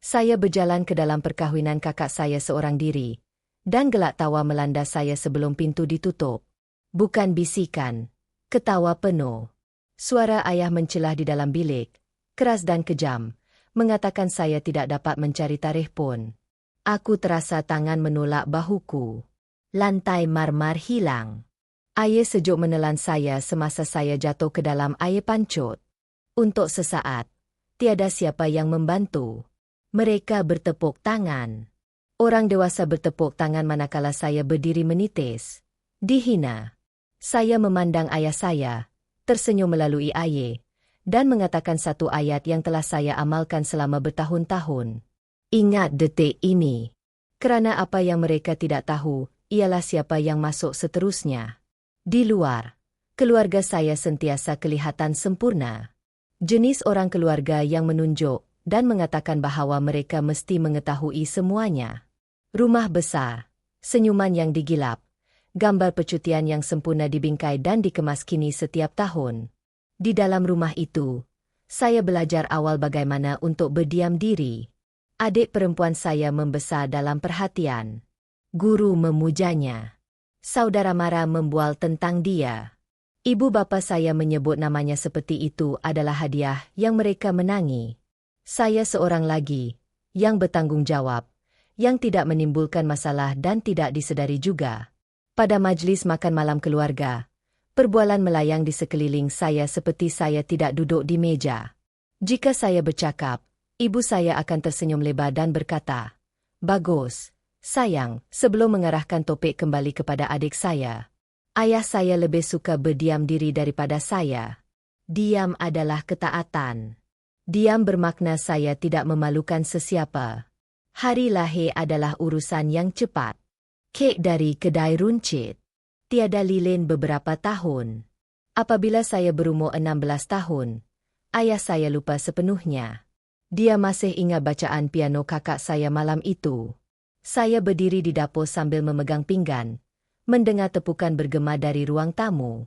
Saya berjalan ke dalam perkahwinan kakak saya seorang diri, dan gelak tawa melanda saya sebelum pintu ditutup. Bukan bisikan, ketawa penuh. Suara ayah mencelah di dalam bilik, keras dan kejam, mengatakan saya tidak dapat mencari tarikh pun. Aku terasa tangan menolak bahuku. Lantai marmar hilang. Air sejuk menelan saya semasa saya jatuh ke dalam air pancut. Untuk sesaat, tiada siapa yang membantu. Mereka bertepuk tangan. Orang dewasa bertepuk tangan manakala saya berdiri menitis. Dihina. Saya memandang ayah saya, tersenyum melalui air, dan mengatakan satu ayat yang telah saya amalkan selama bertahun-tahun. Ingat detik ini. Kerana apa yang mereka tidak tahu, ialah siapa yang masuk seterusnya. Di luar, keluarga saya sentiasa kelihatan sempurna. Jenis orang keluarga yang menunjuk dan mengatakan bahawa mereka mesti mengetahui semuanya. Rumah besar, senyuman yang digilap, gambar percutian yang sempurna dibingkai dan dikemas kini setiap tahun. Di dalam rumah itu, saya belajar awal bagaimana untuk berdiam diri. Adik perempuan saya membesar dalam perhatian. Guru memujanya. Saudara mara membual tentang dia. Ibu bapa saya menyebut namanya seperti itu adalah hadiah yang mereka menangi. Saya seorang lagi, yang bertanggung jawab, yang tidak menimbulkan masalah dan tidak disedari juga. Pada majlis makan malam keluarga, perbualan melayang di sekeliling saya seperti saya tidak duduk di meja. Jika saya bercakap, ibu saya akan tersenyum lebar dan berkata, "Bagus, sayang," sebelum mengarahkan topik kembali kepada adik saya. Ayah saya lebih suka berdiam diri daripada saya. Diam adalah ketaatan. Diam bermakna saya tidak memalukan sesiapa. Hari lahir adalah urusan yang cepat. Kek dari kedai runcit. Tiada lilin beberapa tahun. Apabila saya berumur 16 tahun, ayah saya lupa sepenuhnya. Dia masih ingat bacaan piano kakak saya malam itu. Saya berdiri di dapur sambil memegang pinggan, mendengar tepukan bergema dari ruang tamu.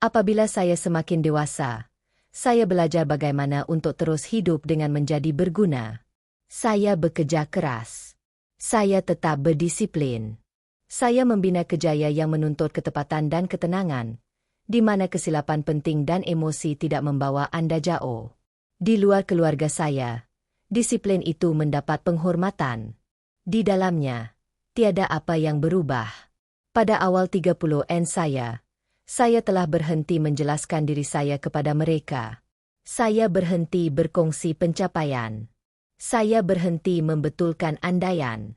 Apabila saya semakin dewasa, saya belajar bagaimana untuk terus hidup dengan menjadi berguna. Saya bekerja keras. Saya tetap berdisiplin. Saya membina kejaya yang menuntut ketepatan dan ketenangan, di mana kesilapan penting dan emosi tidak membawa Anda jauh. Di luar keluarga saya, disiplin itu mendapat penghormatan. Di dalamnya, tiada apa yang berubah. Pada awal 30-an saya telah berhenti menjelaskan diri saya kepada mereka. Saya berhenti berkongsi pencapaian. Saya berhenti membetulkan andaian.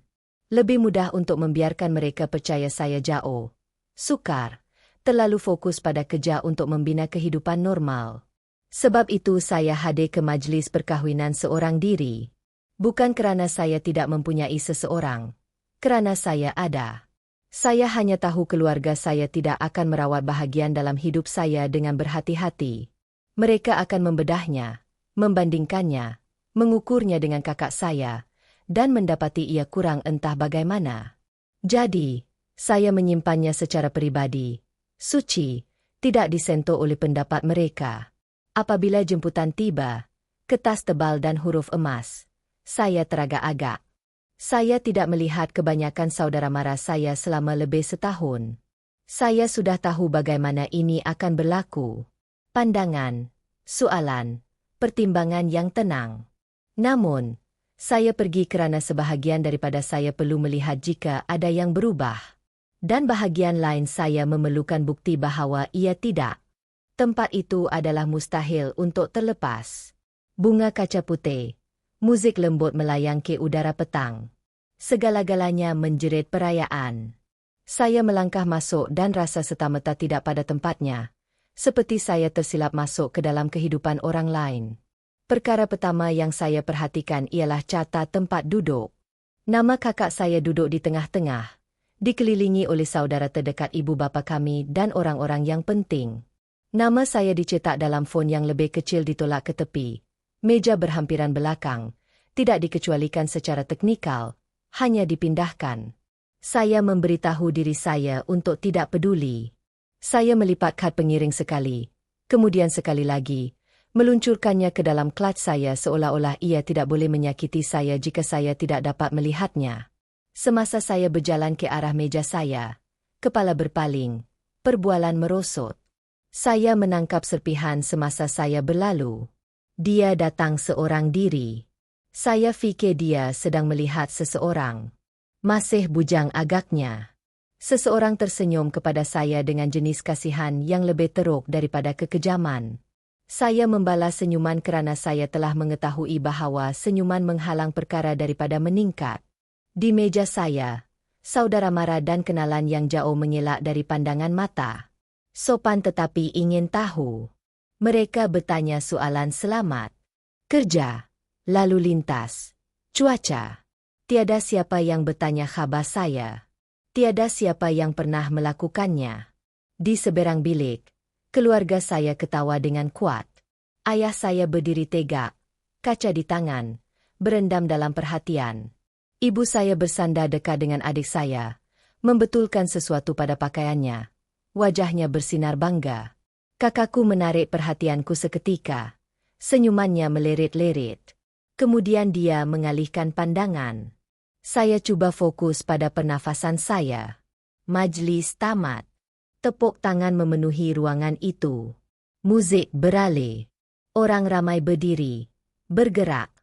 Lebih mudah untuk membiarkan mereka percaya saya jauh. Sukar, terlalu fokus pada kerja untuk membina kehidupan normal. Sebab itu saya hadir ke majlis perkahwinan seorang diri. Bukan kerana saya tidak mempunyai seseorang. Kerana saya ada. Saya hanya tahu keluarga saya tidak akan merawat bahagian dalam hidup saya dengan berhati-hati. Mereka akan membedahnya, membandingkannya, mengukurnya dengan kakak saya, dan mendapati ia kurang entah bagaimana. Jadi, saya menyimpannya secara pribadi, suci, tidak disentuh oleh pendapat mereka. Apabila jemputan tiba, kertas tebal dan huruf emas, saya teragak-agak. Saya tidak melihat kebanyakan saudara mara saya selama lebih setahun. Saya sudah tahu bagaimana ini akan berlaku. Pandangan, soalan, pertimbangan yang tenang. Namun, saya pergi kerana sebahagian daripada saya perlu melihat jika ada yang berubah. Dan bahagian lain saya memerlukan bukti bahawa ia tidak. Tempat itu adalah mustahil untuk terlepas. Bunga kaca putih, musik lembut melayang ke udara petang. Segala-galanya menjerit perayaan. Saya melangkah masuk dan rasa serta-merta tidak pada tempatnya, seperti saya tersilap masuk ke dalam kehidupan orang lain. Perkara pertama yang saya perhatikan ialah carta tempat duduk. Nama kakak saya duduk di tengah-tengah, dikelilingi oleh saudara terdekat ibu bapa kami dan orang-orang yang penting. Nama saya dicetak dalam font yang lebih kecil ditolak ke tepi. Meja berhampiran belakang, tidak dikecualikan secara teknikal, hanya dipindahkan. Saya memberitahu diri saya untuk tidak peduli. Saya melipat kad pengiring sekali, kemudian sekali lagi, meluncurkannya ke dalam klat saya seolah-olah ia tidak boleh menyakiti saya jika saya tidak dapat melihatnya. Semasa saya berjalan ke arah meja saya, kepala berpaling, perbualan merosot. Saya menangkap serpihan semasa saya berlalu. Dia datang seorang diri. Saya fikir dia sedang melihat seseorang. Masih bujang agaknya. Seseorang tersenyum kepada saya dengan jenis kasihan yang lebih teruk daripada kekejaman. Saya membalas senyuman kerana saya telah mengetahui bahawa senyuman menghalang perkara daripada meningkat. Di meja saya, saudara mara dan kenalan yang jauh mengelak dari pandangan mata. Sopan tetapi ingin tahu. Mereka bertanya soalan selamat. Kerja, lalu lintas, cuaca. Tiada siapa yang bertanya khabar saya. Tiada siapa yang pernah melakukannya. Di seberang bilik, keluarga saya ketawa dengan kuat. Ayah saya berdiri tegak, kaca di tangan, berendam dalam perhatian. Ibu saya bersandar dekat dengan adik saya, membetulkan sesuatu pada pakaiannya. Wajahnya bersinar bangga. Kakakku menarik perhatianku seketika. Senyumannya melirit-lirit. Kemudian dia mengalihkan pandangan. Saya cuba fokus pada pernafasan saya. Majlis tamat. Tepuk tangan memenuhi ruangan itu. Muzik beralih. Orang ramai berdiri, bergerak,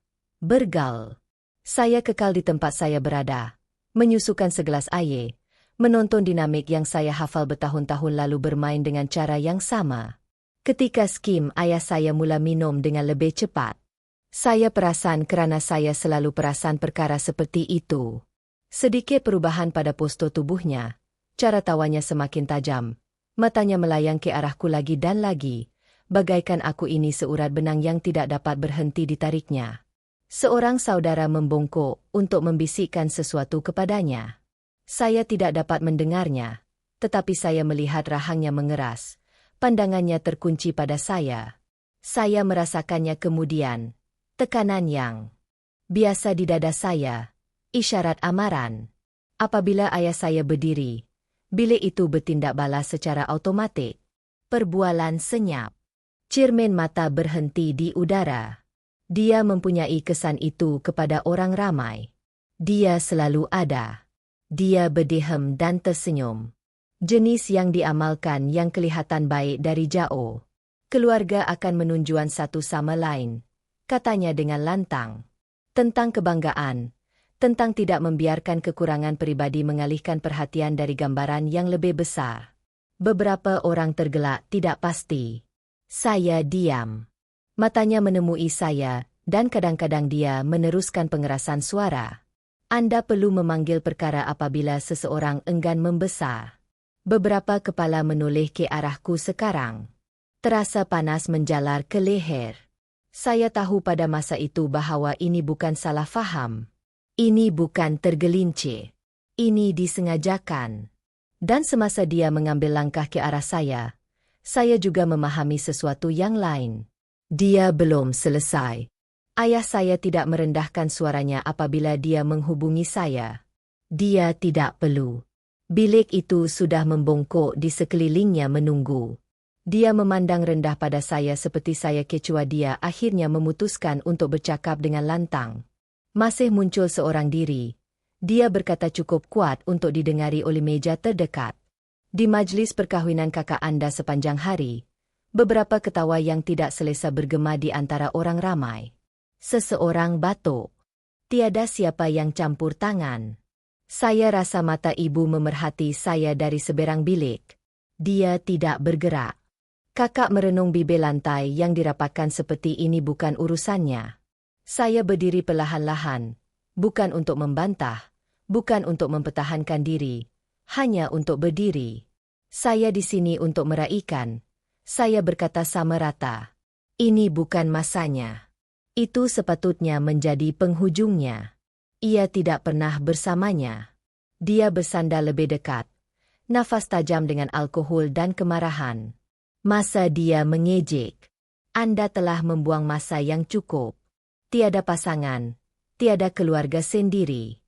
bergaul. Saya kekal di tempat saya berada, menyusukan segelas air, menonton dinamik yang saya hafal bertahun-tahun lalu bermain dengan cara yang sama. Ketika skim ayah saya mula minum dengan lebih cepat. Saya perasan kerana saya selalu perasan perkara seperti itu. Sedikit perubahan pada postur tubuhnya, cara tawanya semakin tajam, matanya melayang ke arahku lagi dan lagi, bagaikan aku ini seurat benang yang tidak dapat berhenti ditariknya. Seorang saudara membongkok untuk membisikkan sesuatu kepadanya. Saya tidak dapat mendengarnya, tetapi saya melihat rahangnya mengeras, pandangannya terkunci pada saya. Saya merasakannya kemudian. Tekanan yang biasa di dada saya, isyarat amaran. Apabila ayah saya berdiri, bilik itu bertindak balas secara automatik. Perbualan senyap. Cermin mata berhenti di udara. Dia mempunyai kesan itu kepada orang ramai. Dia selalu ada. Dia berdiam dan tersenyum. Jenis yang diamalkan yang kelihatan baik dari jauh. Keluarga akan menunjukkan satu sama lain. Katanya dengan lantang. Tentang kebanggaan, tentang tidak membiarkan kekurangan pribadi mengalihkan perhatian dari gambaran yang lebih besar. Beberapa orang tergelak tidak pasti. Saya diam. Matanya menemui saya, dan kadang-kadang dia meneruskan pengerasan suara. Anda perlu memanggil perkara apabila seseorang enggan membesar. Beberapa kepala menoleh ke arahku sekarang. Terasa panas menjalar ke leher. Saya tahu pada masa itu bahawa ini bukan salah faham. Ini bukan tergelincir. Ini disengajakan. Dan semasa dia mengambil langkah ke arah saya juga memahami sesuatu yang lain. Dia belum selesai. Ayah saya tidak merendahkan suaranya apabila dia menghubungi saya. Dia tidak perlu. Bilik itu sudah membongkok di sekelilingnya menunggu. Dia memandang rendah pada saya seperti saya kecuali dia akhirnya memutuskan untuk bercakap dengan lantang. Masih muncul seorang diri. Dia berkata cukup kuat untuk didengari oleh meja terdekat. Di majlis perkahwinan kakak Anda sepanjang hari, beberapa ketawa yang tidak selesa bergema di antara orang ramai. Seseorang batuk. Tiada siapa yang campur tangan. Saya rasa mata ibu memerhati saya dari seberang bilik. Dia tidak bergerak. Kakak merenung bibir lantai yang dirapatkan seperti ini bukan urusannya. Saya berdiri perlahan-lahan, bukan untuk membantah, bukan untuk mempertahankan diri, hanya untuk berdiri. Saya di sini untuk meraihkan. Saya berkata sama rata. Ini bukan masanya. Itu sepatutnya menjadi penghujungnya. Ia tidak pernah bersamanya. Dia bersandar lebih dekat. Nafas tajam dengan alkohol dan kemarahan. Masa dia mengejek. Anda telah membuang masa yang cukup. Tiada pasangan, tiada keluarga sendiri.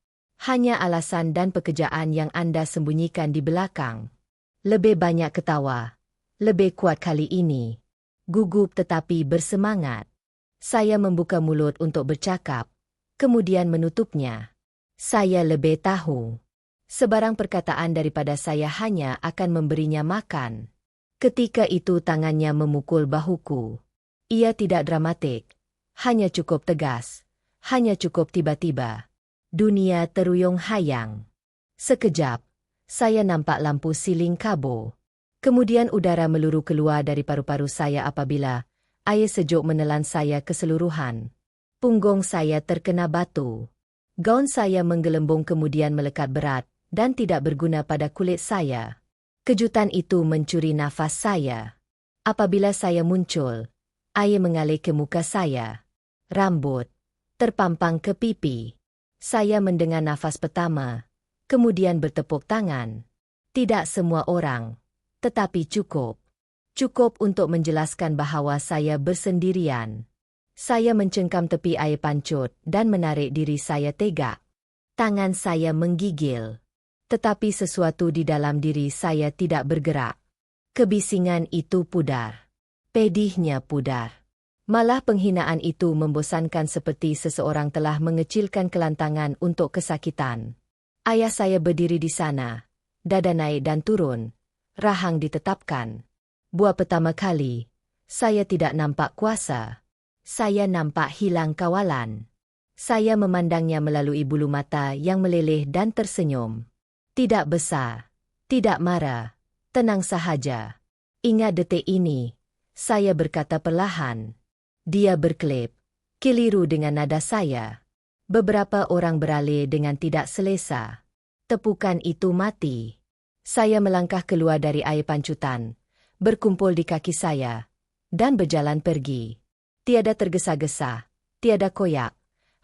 Hanya alasan dan pekerjaan yang Anda sembunyikan di belakang. Lebih banyak ketawa. Lebih kuat kali ini. Gugup tetapi bersemangat. Saya membuka mulut untuk bercakap, kemudian menutupnya. Saya lebih tahu. Sebarang perkataan daripada saya hanya akan memberinya makan. Ketika itu tangannya memukul bahuku. Ia tidak dramatik, hanya cukup tegas, hanya cukup tiba-tiba. Dunia teruyung hayang. Sekejap, saya nampak lampu siling kabur. Kemudian udara meluru keluar dari paru-paru saya apabila air sejuk menelan saya keseluruhan. Punggung saya terkena batu. Gaun saya menggelembung kemudian melekat berat dan tidak berguna pada kulit saya. Kejutan itu mencuri nafas saya. Apabila saya muncul, air mengalir ke muka saya. Rambut terpampang ke pipi. Saya mendengar nafas pertama, kemudian bertepuk tangan. Tidak semua orang, tetapi cukup. Cukup untuk menjelaskan bahawa saya bersendirian. Saya mencengkam tepi air pancut dan menarik diri saya tegak. Tangan saya menggigil. Tetapi sesuatu di dalam diri saya tidak bergerak. Kebisingan itu pudar. Pedihnya pudar. Malah penghinaan itu membosankan seperti seseorang telah mengecilkan kelantangan untuk kesakitan. Ayah saya berdiri di sana. Dada naik dan turun. Rahang ditetapkan. Buat pertama kali, saya tidak nampak kuasa. Saya nampak hilang kawalan. Saya memandangnya melalui bulu mata yang meleleh dan tersenyum. Tidak besar, tidak marah, tenang sahaja. Ingat detik ini, saya berkata perlahan. Dia berkelip, keliru dengan nada saya. Beberapa orang beralih dengan tidak selesa. Tepukan itu mati. Saya melangkah keluar dari air pancutan, berkumpul di kaki saya, dan berjalan pergi. Tiada tergesa-gesa, tiada koyak,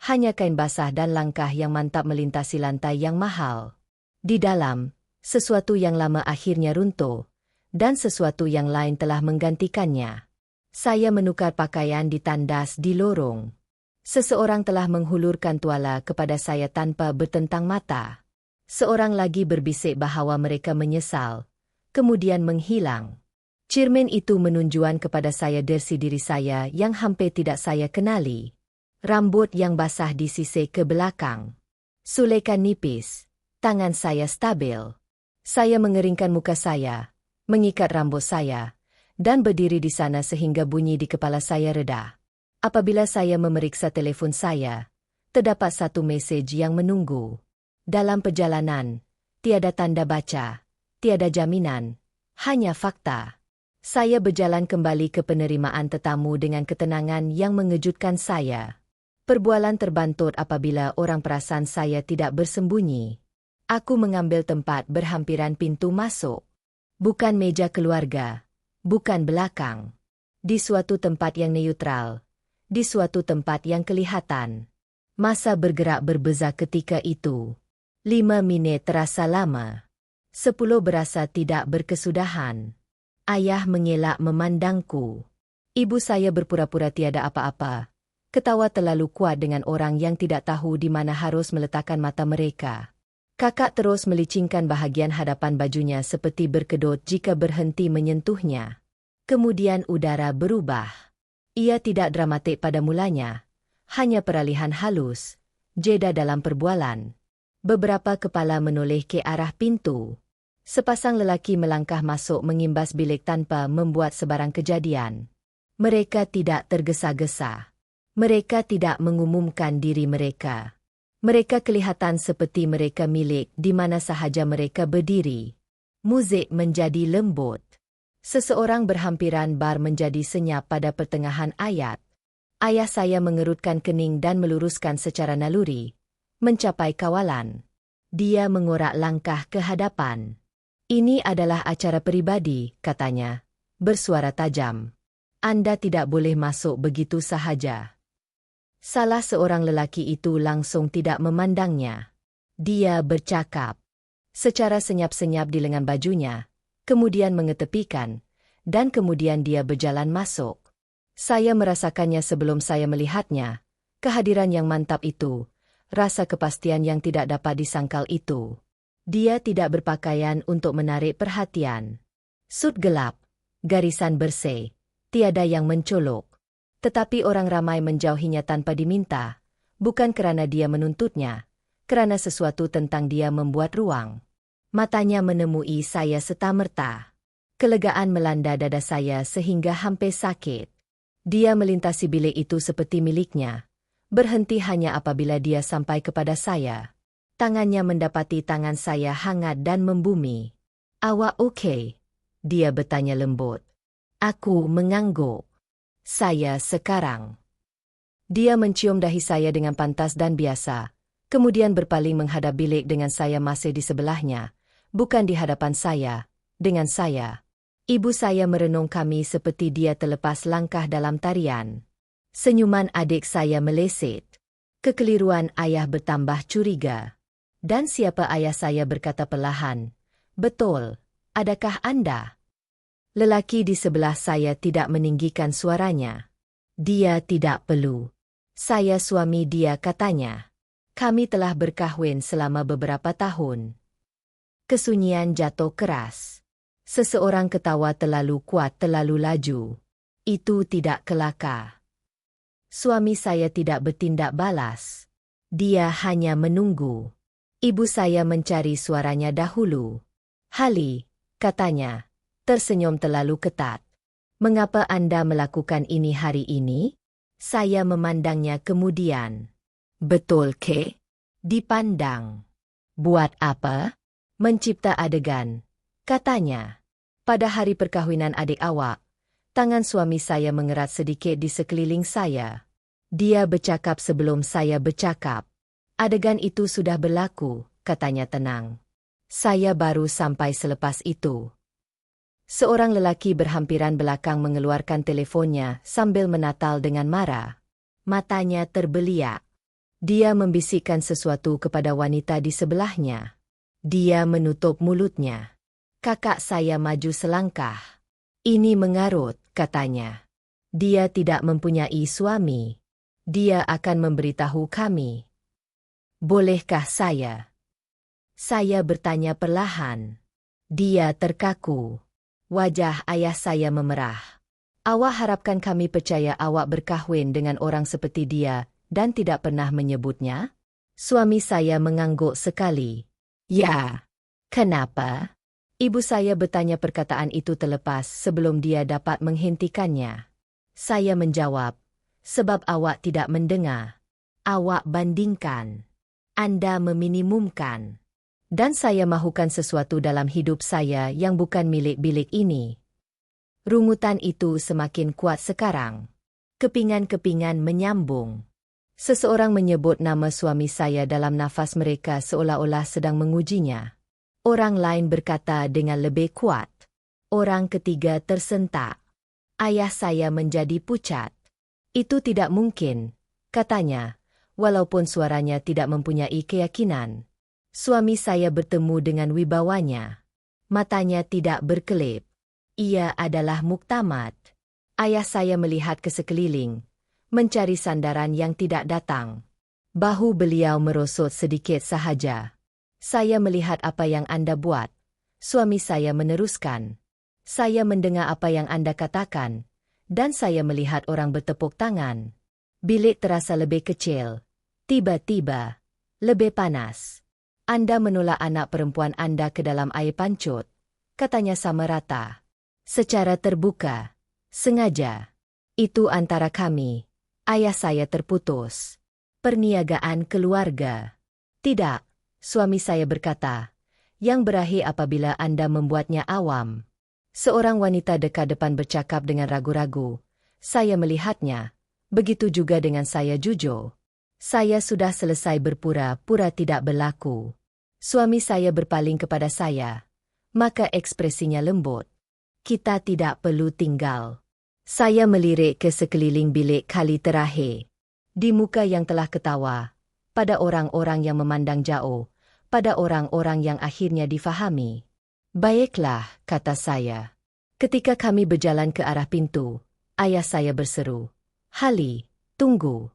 hanya kain basah dan langkah yang mantap melintasi lantai yang mahal. Di dalam, sesuatu yang lama akhirnya runtuh, dan sesuatu yang lain telah menggantikannya. Saya menukar pakaian di tandas di lorong. Seseorang telah menghulurkan tuala kepada saya tanpa bertentang mata. Seorang lagi berbisik bahawa mereka menyesal, kemudian menghilang. Cermin itu menunjukkan kepada saya versi diri saya yang hampir tidak saya kenali. Rambut yang basah disisir ke belakang. Sulekan nipis, tangan saya stabil. Saya mengeringkan muka saya, mengikat rambut saya, dan berdiri di sana sehingga bunyi di kepala saya reda. Apabila saya memeriksa telefon saya, terdapat satu mesej yang menunggu. Dalam perjalanan, tiada tanda baca, tiada jaminan, hanya fakta. Saya berjalan kembali ke penerimaan tetamu dengan ketenangan yang mengejutkan saya. Perbualan terbantut apabila orang perasan saya tidak bersembunyi. Aku mengambil tempat berhampiran pintu masuk. Bukan meja keluarga, bukan belakang. Di suatu tempat yang neutral, di suatu tempat yang kelihatan. Masa bergerak berbeza ketika itu. 5 minit terasa lama. 10 berasa tidak berkesudahan. Ayah mengelak memandangku. Ibu saya berpura-pura tiada apa-apa. Ketawa terlalu kuat dengan orang yang tidak tahu di mana harus meletakkan mata mereka. Kakak terus melicingkan bahagian hadapan bajunya seperti berkedut jika berhenti menyentuhnya. Kemudian udara berubah. Ia tidak dramatik pada mulanya. Hanya peralihan halus, jeda dalam perbualan. Beberapa kepala menoleh ke arah pintu. Sepasang lelaki melangkah masuk mengimbas bilik tanpa membuat sebarang kejadian. Mereka tidak tergesa-gesa. Mereka tidak mengumumkan diri mereka. Mereka kelihatan seperti mereka milik di mana sahaja mereka berdiri. Muzik menjadi lembut. Seseorang berhampiran bar menjadi senyap pada pertengahan ayat. Ayah saya mengerutkan kening dan meluruskan secara naluri. Mencapai kawalan. Dia mengorak langkah ke hadapan. Ini adalah acara pribadi, katanya, bersuara tajam. Anda tidak boleh masuk begitu sahaja. Salah seorang lelaki itu langsung tidak memandangnya. Dia bercakap. Secara senyap-senyap di lengan bajunya, kemudian mengetepikan, dan kemudian dia berjalan masuk. Saya merasakannya sebelum saya melihatnya. Kehadiran yang mantap itu. Rasa kepastian yang tidak dapat disangkal itu. Dia tidak berpakaian untuk menarik perhatian. Sut gelap, garisan bersih, Tiada yang mencolok. Tetapi orang ramai menjauhinya tanpa diminta, bukan karena dia menuntutnya, karena sesuatu tentang dia membuat ruang. Matanya menemui saya serta-merta. Kelegaan melanda dada saya sehingga hampir sakit. Dia melintasi bilik itu seperti miliknya, berhenti hanya apabila dia sampai kepada saya. Tangannya mendapati tangan saya hangat dan membumi. "Awak oke?" Dia bertanya lembut. Aku mengangguk. "Saya sekarang." Dia mencium dahi saya dengan pantas dan biasa, kemudian berpaling menghadap bilik dengan saya masih di sebelahnya, bukan di hadapan saya, dengan saya. Ibu saya merenung kami seperti dia terlepas langkah dalam tarian. Senyuman adik saya meleset. Kekeliruan ayah bertambah curiga. Dan siapa ayah saya berkata perlahan, "Betul, adakah Anda?" Lelaki di sebelah saya tidak meninggikan suaranya. "Dia tidak perlu. Saya suami dia," katanya. "Kami telah berkahwin selama beberapa tahun." Kesunyian jatuh keras. Seseorang ketawa terlalu kuat, terlalu laju. Itu tidak kelakar. Suami saya tidak bertindak balas. Dia hanya menunggu. Ibu saya mencari suaranya dahulu. "Hali," katanya, tersenyum terlalu ketat. "Mengapa Anda melakukan ini hari ini?" Saya memandangnya kemudian. "Betul ke?" Dipandang. "Buat apa?" "Mencipta adegan," katanya. "Pada hari perkahwinan adik awak." Tangan suami saya mengerat sedikit di sekeliling saya. Dia bercakap sebelum saya bercakap. "Adegan itu sudah berlaku," katanya tenang. "Saya baru sampai selepas itu." Seorang lelaki berhampiran belakang mengeluarkan teleponnya sambil menatal dengan marah. Matanya terbeliak. Dia membisikkan sesuatu kepada wanita di sebelahnya. Dia menutup mulutnya. Kakak saya maju selangkah. "Ini mengarut," katanya. "Dia tidak mempunyai suami. Dia akan memberitahu kami." "Bolehkah saya?" Saya bertanya perlahan. Dia terkaku. Wajah ayah saya memerah. "Awak harapkan kami percaya awak berkahwin dengan orang seperti dia dan tidak pernah menyebutnya?" Suami saya mengangguk sekali. "Ya." "Kenapa?" Ibu saya bertanya perkataan itu terlepas sebelum dia dapat menghentikannya. Saya menjawab, "Sebab awak tidak mendengar. Awak bandingkan. Anda meminimumkan. Dan saya mahukan sesuatu dalam hidup saya yang bukan milik bilik ini." Rungutan itu semakin kuat sekarang. Kepingan-kepingan menyambung. Seseorang menyebut nama suami saya dalam nafas mereka seolah-olah sedang mengujinya. Orang lain berkata dengan lebih kuat. Orang ketiga tersentak. Ayah saya menjadi pucat. "Itu tidak mungkin," katanya, walaupun suaranya tidak mempunyai keyakinan. Suami saya bertemu dengan wibawanya. Matanya tidak berkelip. Ia adalah muktamad. Ayah saya melihat ke sekeliling, mencari sandaran yang tidak datang. Bahu beliau merosot sedikit sahaja. "Saya melihat apa yang Anda buat." Suami saya meneruskan. "Saya mendengar apa yang Anda katakan, dan saya melihat orang bertepuk tangan." Bilik terasa lebih kecil. Tiba-tiba, lebih panas. "Anda menolak anak perempuan Anda ke dalam air pancut," katanya sama rata. Secara terbuka. Sengaja. "Itu antara kami." Ayah saya terputus. "Perniagaan keluarga." "Tidak," suami saya berkata, "yang berakhir apabila Anda membuatnya awam." Seorang wanita dekat depan bercakap dengan ragu-ragu. Saya melihatnya. Begitu juga dengan saya jujur. Saya sudah selesai berpura-pura tidak berlaku. Suami saya berpaling kepada saya. Maka ekspresinya lembut. "Kita tidak perlu tinggal." Saya melirik ke sekeliling bilik kali terakhir. Di muka yang telah ketawa. Pada orang-orang yang memandang jauh. Pada orang-orang yang akhirnya difahami. "Baiklah," kata saya. Ketika kami berjalan ke arah pintu, ayah saya berseru, "Hali, tunggu."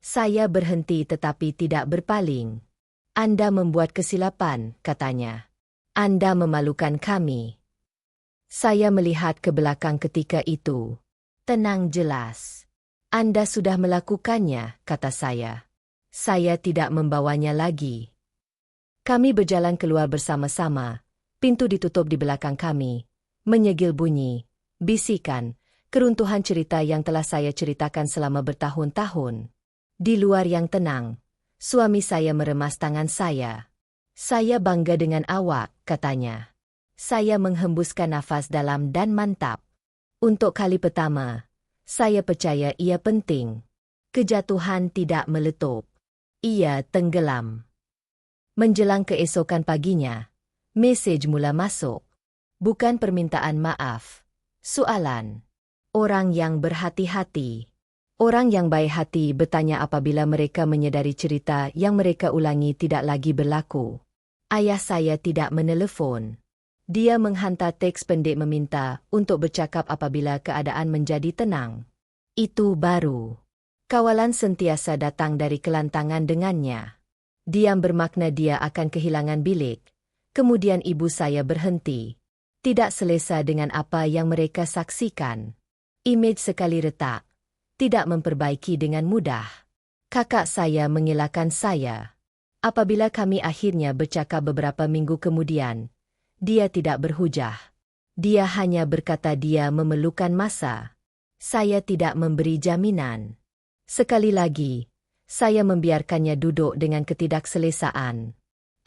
Saya berhenti tetapi tidak berpaling. "Anda membuat kesilapan," katanya. "Anda memalukan kami." Saya melihat ke belakang ketika itu. Tenang, jelas. Anda sudah melakukannya, kata saya. Saya tidak membawanya lagi. Kami berjalan keluar bersama-sama. Pintu ditutup di belakang kami. Menyegil bunyi, bisikan, keruntuhan cerita yang telah saya ceritakan selama bertahun-tahun. Di luar yang tenang, suami saya meremas tangan saya. Saya bangga dengan awak, katanya. Saya menghembuskan nafas dalam dan mantap. Untuk kali pertama, saya percaya ia penting. Kejatuhan tidak meletup. Ia tenggelam. Menjelang keesokan paginya, mesej mula masuk. Bukan permintaan maaf. Soalan. Orang yang berhati-hati. Orang yang baik hati bertanya apabila mereka menyadari cerita yang mereka ulangi tidak lagi berlaku. Ayah saya tidak menelepon. Dia menghantar teks pendek meminta untuk bercakap apabila keadaan menjadi tenang. Itu baru. Kawalan sentiasa datang dari kelantangan dengannya. Diam bermakna dia akan kehilangan bilik. Kemudian ibu saya berhenti. Tidak selesa dengan apa yang mereka saksikan. Imej sekali retak. Tidak memperbaiki dengan mudah. Kakak saya mengelakkan saya. Apabila kami akhirnya bercakap beberapa minggu kemudian, dia tidak berhujah. Dia hanya berkata dia memerlukan masa. Saya tidak memberi jaminan. Sekali lagi, saya membiarkannya duduk dengan ketidakselesaan.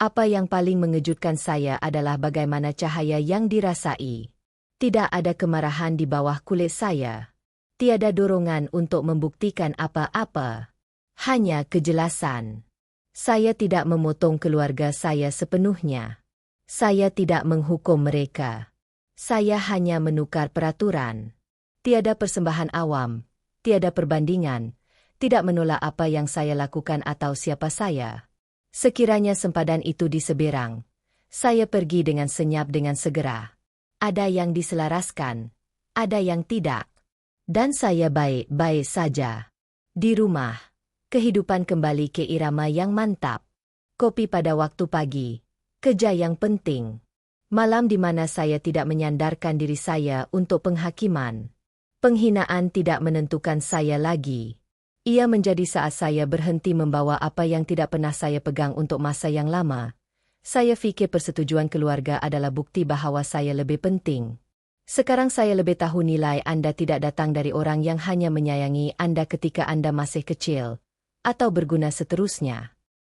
Apa yang paling mengejutkan saya adalah bagaimana cahaya yang dirasai. Tidak ada kemarahan di bawah kulit saya. Tiada dorongan untuk membuktikan apa-apa. Hanya kejelasan. Saya tidak memotong keluarga saya sepenuhnya. Saya tidak menghukum mereka. Saya hanya menukar peraturan. Tiada persembahan awam, tiada perbandingan, tidak menolak apa yang saya lakukan atau siapa saya. Sekiranya sempadan itu diseberang, saya pergi dengan senyap dengan segera. Ada yang diselaraskan, ada yang tidak. Dan saya baik-baik saja. Di rumah, kehidupan kembali ke irama yang mantap. Kopi pada waktu pagi. Kerja yang penting. Malam di mana saya tidak menyandarkan diri saya untuk penghakiman. Penghinaan tidak menentukan saya lagi. Ia menjadi saat saya berhenti membawa apa yang tidak pernah saya pegang untuk masa yang lama. Saya fikir persetujuan keluarga adalah bukti bahwa saya lebih penting. Sekarang saya lebih tahu nilai Anda tidak datang dari orang yang hanya menyayangi Anda ketika Anda masih kecil, atau berguna seterusnya.